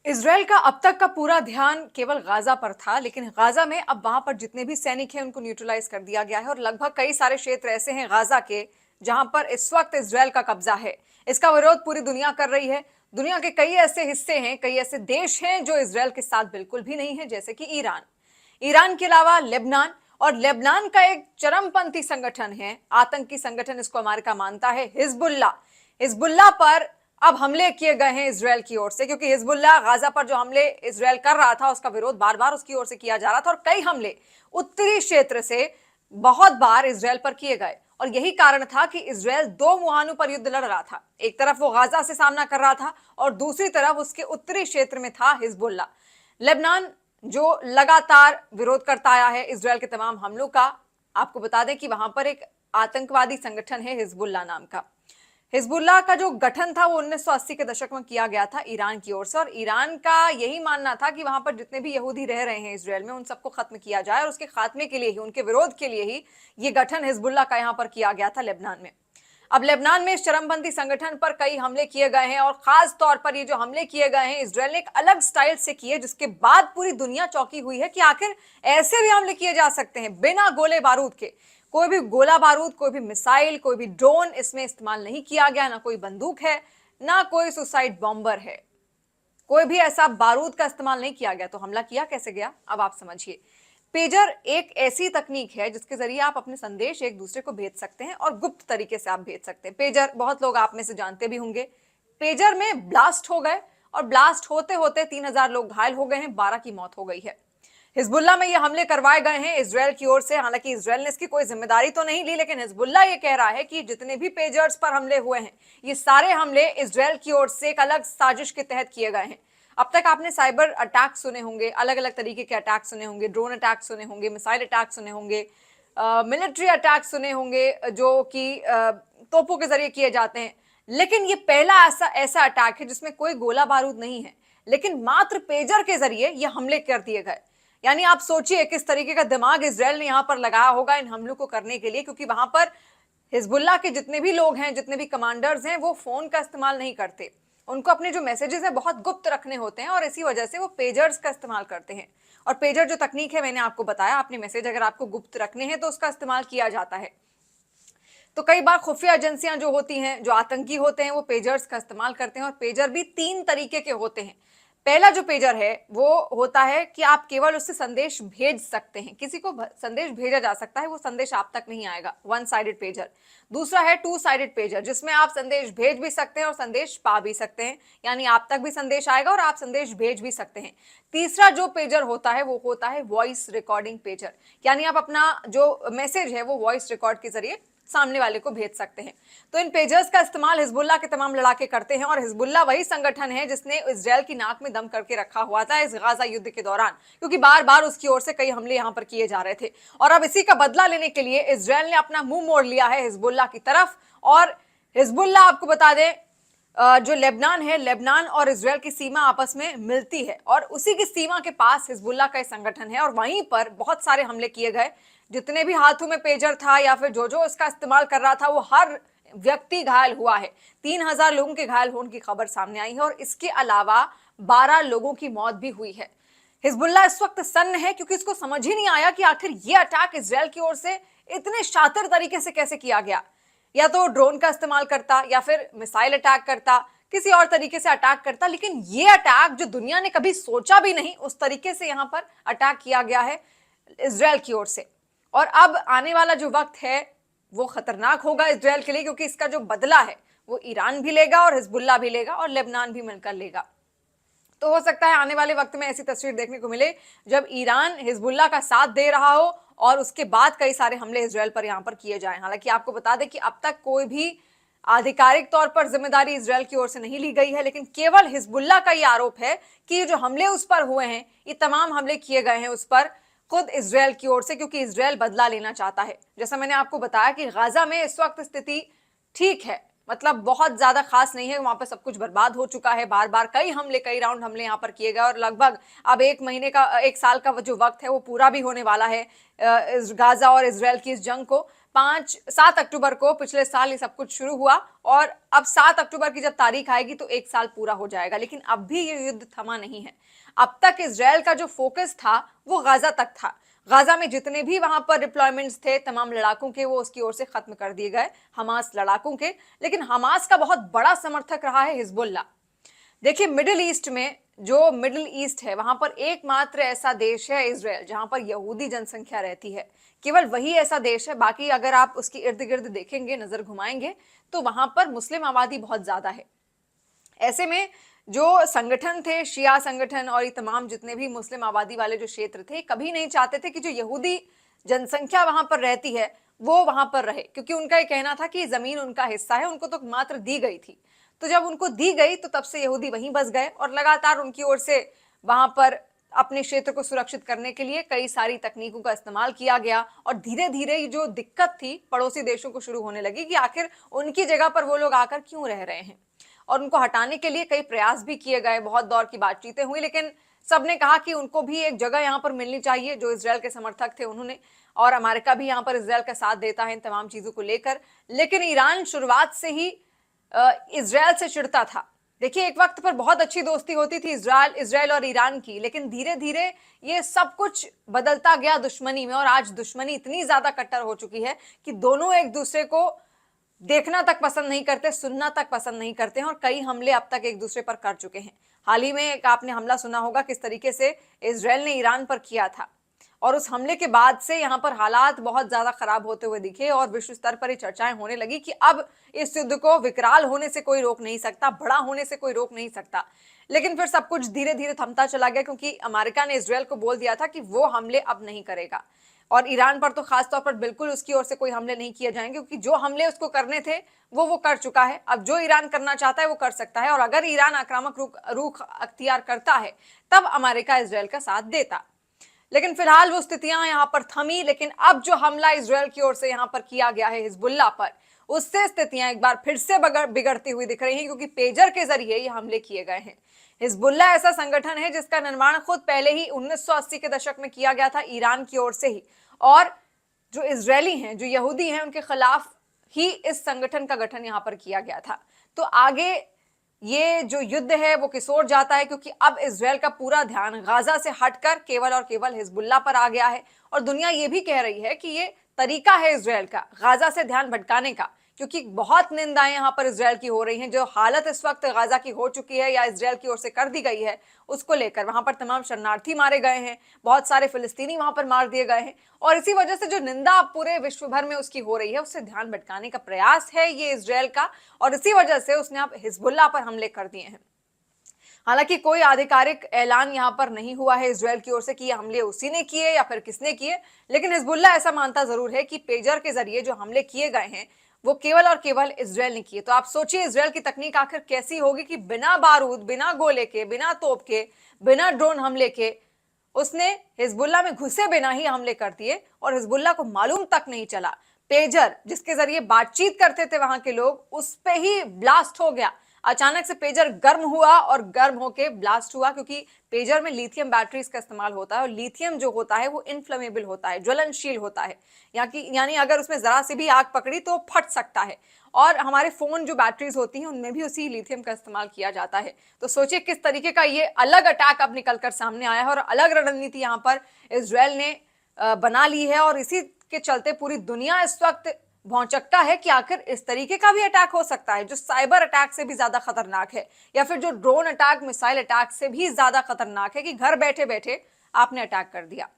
Israel का अब तक का पूरा ध्यान केवल गाजा पर था, लेकिन गाजा में अब वहां पर जितने भी सैनिक हैं उनको न्यूट्रलाइज कर दिया गया है और लगभग कई सारे क्षेत्र ऐसे हैं गाजा के जहां पर इस वक्त इजराइल का कब्जा है। इसका विरोध पूरी दुनिया कर रही है। दुनिया के कई ऐसे हिस्से हैं, कई ऐसे देश हैं जो इजराइल के साथ बिल्कुल भी नहीं है, जैसे कि ईरान। ईरान के अलावा लेबनान, और लेबनान का एक चरमपंथी संगठन है, आतंकी संगठन इसको अमेरिका मानता है, हिजबुल्ला। हिजबुल्ला पर अब हमले किए गए हैं इजराइल की ओर से, क्योंकि हिजबुल्ला गाजा पर जो हमले इजराइल कर रहा था उसका विरोध बार बार उसकी ओर से किया जा रहा था और कई हमले उत्तरी क्षेत्र से बहुत बार इजराइल पर किए गए। और यही कारण था कि इजराइल दो मुहानों पर युद्ध लड़ रहा था। एक तरफ वो गाजा से सामना कर रहा था और दूसरी तरफ उसके उत्तरी क्षेत्र में था हिजबुल्ला। लेबनान जो लगातार विरोध करता आया है इजराइल के तमाम हमलों का। आपको बता दें कि वहां पर एक आतंकवादी संगठन है हिजबुल्ला नाम का। हिजबुल्लाह का जो गठन था वो 1980 के दशक में किया गया था ईरान की ओर से, और ईरान का यही मानना था कि वहां पर जितने भी यहूदी रह रहे हैं इजराइल में उन सबको खत्म किया जाए, और उसके खात्मे के लिए ही, उनके विरोध के लिए ही ये गठन हिजबुल्लाह का यहां पर किया गया था लेबनान में। अब लेबनान में इस चरमपंथी संगठन पर कई हमले किए गए हैं, और खास तौर पर ये जो हमले किए गए हैं इजराइल ने एक अलग स्टाइल से किए, जिसके बाद पूरी दुनिया चौंकी हुई है कि आखिर ऐसे भी हमले किए जा सकते हैं बिना गोले बारूद के। कोई भी गोला बारूद, कोई भी मिसाइल, कोई भी ड्रोन इसमें इस्तेमाल नहीं किया गया, ना कोई बंदूक है, ना कोई सुसाइड बॉम्बर है, कोई भी ऐसा बारूद का इस्तेमाल नहीं किया गया। तो हमला किया कैसे गया, अब आप समझिए। पेजर एक ऐसी तकनीक है जिसके जरिए आप अपने संदेश एक दूसरे को भेज सकते हैं और गुप्त तरीके से आप भेज सकते हैं। पेजर बहुत लोग आप में से जानते भी होंगे। पेजर में ब्लास्ट हो गए और ब्लास्ट होते होते 3000 लोग घायल हो गए हैं, 12 की मौत हो गई है। हिजबुल्ला में ये हमले करवाए गए हैं इजराइल की ओर से। हालांकि इजराइल ने इसकी कोई जिम्मेदारी तो नहीं ली, लेकिन हिजबुल्ला ये कह रहा है कि जितने भी पेजर्स पर हमले हुए हैं ये सारे हमले इजराइल की ओर से एक अलग साजिश के तहत किए गए हैं। अब तक आपने साइबर अटैक सुने होंगे, अलग अलग तरीके के अटैक सुने होंगे, ड्रोन अटैक सुने होंगे, मिसाइल अटैक सुने होंगे, मिलिट्री अटैक सुने होंगे जो कि तोपों के जरिए किए जाते हैं। लेकिन ये पहला ऐसा अटैक है जिसमें कोई गोला बारूद नहीं है, लेकिन मात्र पेजर के जरिए ये हमले कर दिए गए। यानी आप सोचिए किस तरीके का दिमाग इजराइल ने यहां पर लगाया होगा इन हमलों को करने के लिए, क्योंकि वहां पर हिजबुल्लाह के जितने भी लोग हैं, जितने भी कमांडर्स हैं, वो फोन का इस्तेमाल नहीं करते। उनको अपने जो मैसेजेस हैं बहुत गुप्त रखने होते हैं, और इसी वजह से वो पेजर्स का इस्तेमाल करते हैं। और पेजर जो तकनीक है, मैंने आपको बताया, अपने मैसेज अगर आपको गुप्त रखने हैं तो उसका इस्तेमाल किया जाता है। तो कई बार खुफिया एजेंसियां जो होती हैं, जो आतंकी होते हैं, वो पेजर्स का इस्तेमाल करते हैं। और पेजर भी 3 तरीके के होते हैं। पहला जो पेजर है वो होता है कि आप केवल उससे संदेश भेज सकते हैं, किसी को संदेश भेजा जा सकता है, वो संदेश आप तक नहीं आएगा, वन साइडेड पेजर। दूसरा है टू साइडेड पेजर, जिसमें आप संदेश भेज भी सकते हैं और संदेश पा भी सकते हैं, यानी आप तक भी संदेश आएगा और आप संदेश भेज भी सकते हैं। तीसरा जो पेजर होता है वो होता है वॉइस रिकॉर्डिंग पेजर, यानी आप अपना जो मैसेज है वो वॉइस रिकॉर्ड के जरिए सामने वाले को भेज सकते हैं। तो इन पेजर्स का इस्तेमाल हिजबुल्लाह के तमाम लड़ाके करते हैं, और हिजबुल्लाह वही संगठन है जिसने इजराइल की नाक में दम करके रखा हुआ था इस गाजा युद्ध के दौरान, क्योंकि बार बार उसकी ओर से कई हमले यहां पर किए जा रहे थे। और अब इसी का बदला लेने के लिए इजराइल ने अपना मुंह मोड़ लिया है हिजबुल्लाह की तरफ। और हिजबुल्लाह, आपको बता दें, जो लेबनान है, लेबनान और इजराइल की सीमा आपस में मिलती है, और उसी की सीमा के पास हिजबुल्लाह का संगठन है, और वहीं पर बहुत सारे हमले किए गए। जितने भी हाथों में पेजर था या फिर जो जो इसका इस्तेमाल कर रहा था, वो हर व्यक्ति घायल हुआ है। 3000 लोगों के घायल होने की खबर सामने आई है, और इसके अलावा 12 लोगों की मौत भी हुई है। हिजबुल्लाह इस वक्त सन्न है, क्योंकि इसको समझ ही नहीं आया कि आखिर ये अटैक इजराइल की ओर से इतने शातिर तरीके से कैसे किया गया। या तो ड्रोन का इस्तेमाल करता, या फिर मिसाइल अटैक करता, किसी और तरीके से अटैक करता, लेकिन ये अटैक जो दुनिया ने कभी सोचा भी नहीं, उस तरीके से यहां पर अटैक किया गया है इजराइल की ओर से। और अब आने वाला जो वक्त है वो खतरनाक होगा इजराइल के लिए, क्योंकि इसका जो बदला है वो ईरान भी लेगा और हिजबुल्लाह भी लेगा और लेबनान भी मिलकर लेगा। तो हो सकता है आने वाले वक्त में ऐसी तस्वीर देखने को मिले जब ईरान हिजबुल्लाह का साथ दे रहा हो और उसके बाद कई सारे हमले इजराइल पर यहां पर किए जाएं। हालांकि आपको बता दें कि अब तक कोई भी आधिकारिक तौर पर जिम्मेदारी इजराइल की ओर से नहीं ली गई है, लेकिन केवल हिजबुल्लाह का ये आरोप है कि ये जो हमले उस पर हुए हैं, ये तमाम हमले किए गए हैं उस पर खुद इजराइल की ओर से, क्योंकि इजराइल बदला लेना चाहता है। जैसा मैंने आपको बताया कि गाजा में इस वक्त स्थिति ठीक है, मतलब बहुत ज्यादा खास नहीं है, वहां पर सब कुछ बर्बाद हो चुका है। बार बार कई हमले, कई राउंड हमले यहां पर किए गए, और लगभग अब 1 साल का जो वक्त है वो पूरा भी होने वाला है गाजा और इजराइल की इस जंग को। 7 अक्टूबर को पिछले साल ये सब कुछ शुरू हुआ और अब 7 अक्टूबर की जब तारीख आएगी तो 1 साल पूरा हो जाएगा, लेकिन अब भी ये युद्ध थमा नहीं है। अब तक इजराइल का जो फोकस था वो गाजा तक था। गाजा में जितने भी वहां पर डिप्लॉयमेंट्स थे तमाम लड़ाकों के, वो उसकी ओर से खत्म कर दिए गए, हमास लड़ाकों के। लेकिन हमास का बहुत बड़ा समर्थक रहा है हिजबुल्लाह। देखिए, मिडिल ईस्ट में, जो मिडिल ईस्ट है वहां पर एकमात्र ऐसा देश है इजराइल जहां पर यहूदी जनसंख्या रहती है। केवल वही ऐसा देश है। बाकी अगर आप उसके इर्द गिर्द देखेंगे, नजर घुमाएंगे, तो वहां पर मुस्लिम आबादी बहुत ज्यादा है। ऐसे में जो संगठन थे, शिया संगठन और ये तमाम जितने भी मुस्लिम आबादी वाले जो क्षेत्र थे, कभी नहीं चाहते थे कि जो यहूदी जनसंख्या वहां पर रहती है वो वहां पर रहे, क्योंकि उनका ये कहना था कि जमीन उनका हिस्सा है, उनको तो मात्र दी गई थी। तो जब उनको दी गई तो तब से यहूदी वहीं बस गए और लगातार उनकी ओर से वहां पर अपने क्षेत्र को सुरक्षित करने के लिए कई सारी तकनीकों का इस्तेमाल किया गया। और धीरे धीरे ये जो दिक्कत थी पड़ोसी देशों को शुरू होने लगी कि आखिर उनकी जगह पर वो लोग आकर क्यों रह रहे हैं, और उनको हटाने के लिए कई प्रयास भी किए गए, बहुत दौर की बातचीतें हुई, लेकिन सबने कहा कि उनको भी एक जगह यहाँ पर मिलनी चाहिए। जो इजराइल के समर्थक थे उन्होंने, और अमेरिका भी यहाँ पर इजराइल का साथ देता है इन तमाम चीजों को लेकर। लेकिन ईरान शुरुआत से ही इजराइल से चिढ़ता था। देखिए, एक वक्त पर बहुत अच्छी दोस्ती होती थी इजराइल और ईरान की, लेकिन धीरे धीरे ये सब कुछ बदलता गया दुश्मनी में, और आज दुश्मनी इतनी ज्यादा कट्टर हो चुकी है कि दोनों एक दूसरे को देखना तक पसंद नहीं करते, सुनना तक पसंद नहीं करते हैं, और कई हमले अब तक एक दूसरे पर कर चुके हैं। हाल ही में एक आपने हमला सुना होगा किस तरीके से इजराइल ने ईरान पर किया था, और उस हमले के बाद से यहाँ पर हालात बहुत ज्यादा खराब होते हुए दिखे और विश्व स्तर पर ये चर्चाएं होने लगी कि अब इस युद्ध को विकराल होने से कोई रोक नहीं सकता, बड़ा होने से कोई रोक नहीं सकता। लेकिन फिर सब कुछ धीरे धीरे थमता चला गया, क्योंकि अमेरिका ने इजराइल को बोल दिया था कि वो हमले अब नहीं करेगा, और ईरान पर तो खासतौर पर बिल्कुल उसकी ओर से कोई हमले नहीं किए जाएंगे, क्योंकि जो हमले उसको करने थे वो कर चुका है। अब जो ईरान करना चाहता है वो कर सकता है, और अगर ईरान आक्रामक रुख अख्तियार करता है तब अमेरिका इजराइल का साथ देता। लेकिन फिलहाल वो स्थितियां यहाँ पर थमी। लेकिन अब जो हमला इजराइल की ओर से यहाँ पर किया गया है हिजबुल्लाह पर, उससे स्थितियां एक बार फिर से बिगड़ती हुई दिख रही हैं, क्योंकि पेजर के जरिए ये हमले किए गए हैं। हिजबुल्लाह ऐसा संगठन है जिसका निर्माण खुद पहले ही 1980 के दशक में किया गया था ईरान की ओर से ही, और जो इजरायली हैं, जो यहूदी हैं, उनके खिलाफ ही इस संगठन का गठन यहाँ पर किया गया था। तो आगे ये जो युद्ध है वो किस ओर जाता है, क्योंकि अब इजराइल का पूरा ध्यान गाजा से हटकर केवल और केवल हिजबुल्लाह पर आ गया है, और दुनिया ये भी कह रही है कि ये तरीका है इजराइल का गाजा से ध्यान भटकाने का, क्योंकि बहुत निंदाएं यहाँ पर इजराइल की हो रही हैं। जो हालत इस वक्त गाजा की हो चुकी है या इजराइल की ओर से कर दी गई है, उसको लेकर वहां पर तमाम शरणार्थी मारे गए हैं, बहुत सारे फिलिस्तीनी वहां पर मार दिए गए हैं, और इसी वजह से जो निंदा पूरे विश्व भर में उसकी हो रही है, उससे ध्यान भटकाने का प्रयास है ये इजराइल का, और इसी वजह से उसने अब हिजबुल्लाह पर हमले कर दिए हैं। हालांकि कोई आधिकारिक ऐलान यहाँ पर नहीं हुआ है इजराइल की ओर से कि ये हमले उसी ने किए या फिर किसने किए, लेकिन हिजबुल्लाह ऐसा मानता जरूर है कि पेजर के जरिए जो हमले किए गए हैं वो केवल और केवल इजराइल ने किए। तो आप सोचिए इजराइल की तकनीक आखिर कैसी होगी कि बिना बारूद, बिना गोले के, बिना तोप के, बिना ड्रोन हमले के उसने हिजबुल्लाह में घुसे बिना ही हमले कर दिए, और हिजबुल्लाह को मालूम तक नहीं चला। पेजर जिसके जरिए बातचीत करते थे वहां के लोग, उस पे ही ब्लास्ट हो गया। अचानक से पेजर गर्म हुआ और गर्म होके ब्लास्ट हुआ, क्योंकि पेजर में लिथियम बैटरीज का इस्तेमाल होता है, और लिथियम जो होता है वो इनफ्लेमेबल होता है, ज्वलनशील होता है, यानी अगर उसमें जरा सी भी आग पकड़ी तो फट सकता है। और हमारे फोन जो बैटरीज होती हैं उनमें भी उसी लिथियम का इस्तेमाल किया जाता है। तो सोचिए किस तरीके का ये अलग अटैक अब निकलकर सामने आया है, और अलग रणनीति यहाँ पर इजराइल ने बना ली है, और इसी के चलते पूरी दुनिया इस वक्त भौचक्का है कि आखिर इस तरीके का भी अटैक हो सकता है, जो साइबर अटैक से भी ज्यादा खतरनाक है, या फिर जो ड्रोन अटैक, मिसाइल अटैक से भी ज्यादा खतरनाक है, कि घर बैठे बैठे आपने अटैक कर दिया।